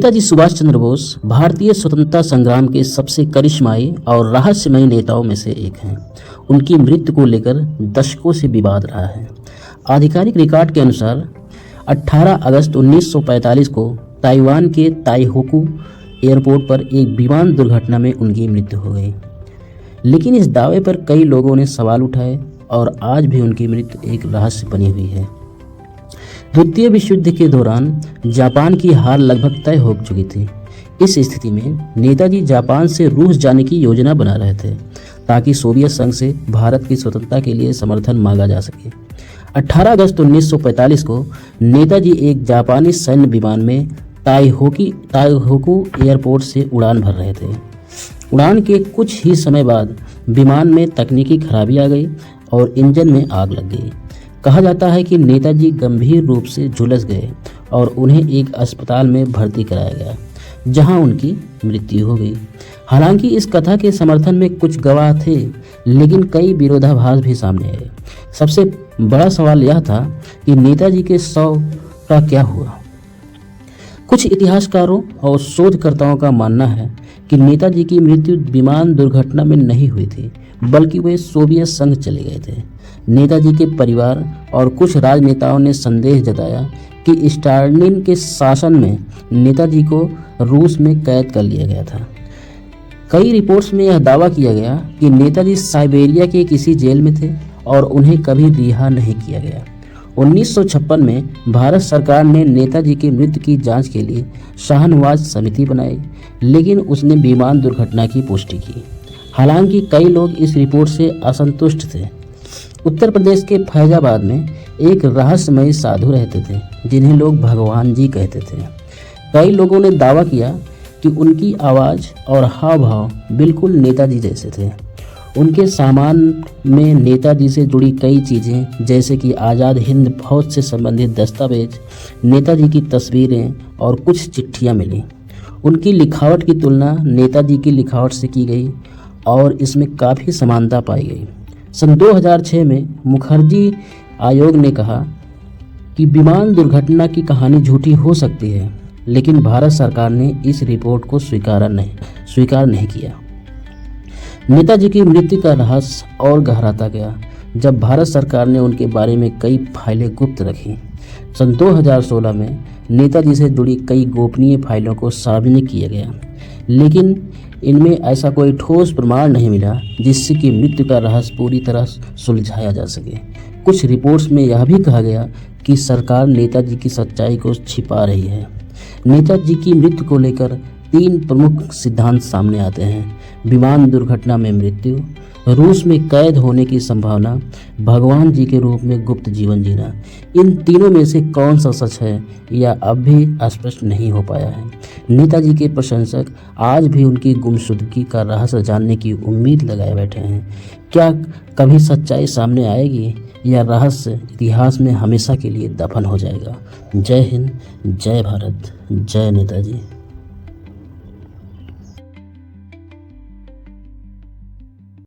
नेताजी सुभाष चंद्र बोस भारतीय स्वतंत्रता संग्राम के सबसे करिश्माई और रहस्यमयी नेताओं में से एक हैं। उनकी मृत्यु को लेकर दशकों से विवाद रहा है। आधिकारिक रिकॉर्ड के अनुसार 18 अगस्त 1945 को ताइवान के ताइहोकू एयरपोर्ट पर एक विमान दुर्घटना में उनकी मृत्यु हो गई। लेकिन इस दावे पर कई लोगों ने सवाल उठाए और आज भी उनकी मृत्यु एक रहस्य बनी हुई है। द्वितीय विश्व युद्ध के दौरान जापान की हार लगभग तय हो चुकी थी। इस स्थिति में नेताजी जापान से रूस जाने की योजना बना रहे थे ताकि सोवियत संघ से भारत की स्वतंत्रता के लिए समर्थन मांगा जा सके। 18 अगस्त 1945 को नेताजी एक जापानी सैन्य विमान में ताइहोकू एयरपोर्ट से उड़ान भर रहे थे। उड़ान के कुछ ही समय बाद विमान में तकनीकी खराबी आ गई और इंजन में आग लग गई। कहा जाता है कि नेताजी गंभीर रूप से झुलस गए और उन्हें एक अस्पताल में भर्ती कराया गया, जहां उनकी मृत्यु हो गई। हालांकि इस कथा के समर्थन में कुछ गवाह थे, लेकिन कई विरोधाभास भी सामने आए। सबसे बड़ा सवाल यह था कि नेताजी के शव का क्या हुआ। कुछ इतिहासकारों और शोधकर्ताओं का मानना है कि नेताजी की मृत्यु विमान दुर्घटना में नहीं हुई थी, बल्कि वे सोवियत संघ चले गए थे। नेताजी के परिवार और कुछ राजनेताओं ने संदेह जताया कि स्टालिन के शासन में नेताजी को रूस में कैद कर लिया गया था। कई रिपोर्ट्स में यह दावा किया गया कि नेताजी साइबेरिया के किसी जेल में थे और उन्हें कभी रिहा नहीं किया गया। 1956 में भारत सरकार ने नेताजी की मृत्यु की जांच के लिए शाहनवाज समिति बनाई, लेकिन उसने विमान दुर्घटना की पुष्टि की। हालांकि कई लोग इस रिपोर्ट से असंतुष्ट थे। उत्तर प्रदेश के फैजाबाद में एक रहस्यमयी साधु रहते थे, जिन्हें लोग भगवान जी कहते थे। कई लोगों ने दावा किया कि उनकी आवाज़ और हाव भाव बिल्कुल नेताजी जैसे थे। उनके सामान में नेताजी से जुड़ी कई चीज़ें, जैसे कि आज़ाद हिंद फौज से संबंधित दस्तावेज, नेताजी की तस्वीरें और कुछ चिट्ठियां मिली। उनकी लिखावट की तुलना नेताजी की लिखावट से की गई और इसमें काफ़ी समानता पाई गई। सन 2006 में मुखर्जी आयोग ने कहा कि विमान दुर्घटना की कहानी झूठी हो सकती है, लेकिन भारत सरकार ने इस रिपोर्ट को स्वीकार नहीं किया। नेताजी की मृत्यु का रहस्य और गहराता गया जब भारत सरकार ने उनके बारे में कई फाइलें गुप्त रखी। सन 2016 में नेताजी से जुड़ी कई गोपनीय फाइलों को सार्वजनिक किया गया, लेकिन इनमें ऐसा कोई ठोस प्रमाण नहीं मिला जिससे कि मृत्यु का रहस्य पूरी तरह सुलझाया जा सके। कुछ रिपोर्ट्स में यह भी कहा गया कि सरकार नेताजी की सच्चाई को छिपा रही है। नेताजी की मृत्यु को लेकर 3 प्रमुख सिद्धांत सामने आते हैं: विमान दुर्घटना में मृत्यु, रूस में कैद होने की संभावना, भगवान जी के रूप में गुप्त जीवन जीना। इन तीनों में से कौन सा सच है यह अब भी स्पष्ट नहीं हो पाया है। नेताजी के प्रशंसक आज भी उनकी गुमशुदगी का रहस्य जानने की उम्मीद लगाए बैठे हैं। क्या कभी सच्चाई सामने आएगी या रहस्य इतिहास में हमेशा के लिए दफन हो जाएगा? जय हिंद, जय भारत, जय नेताजी।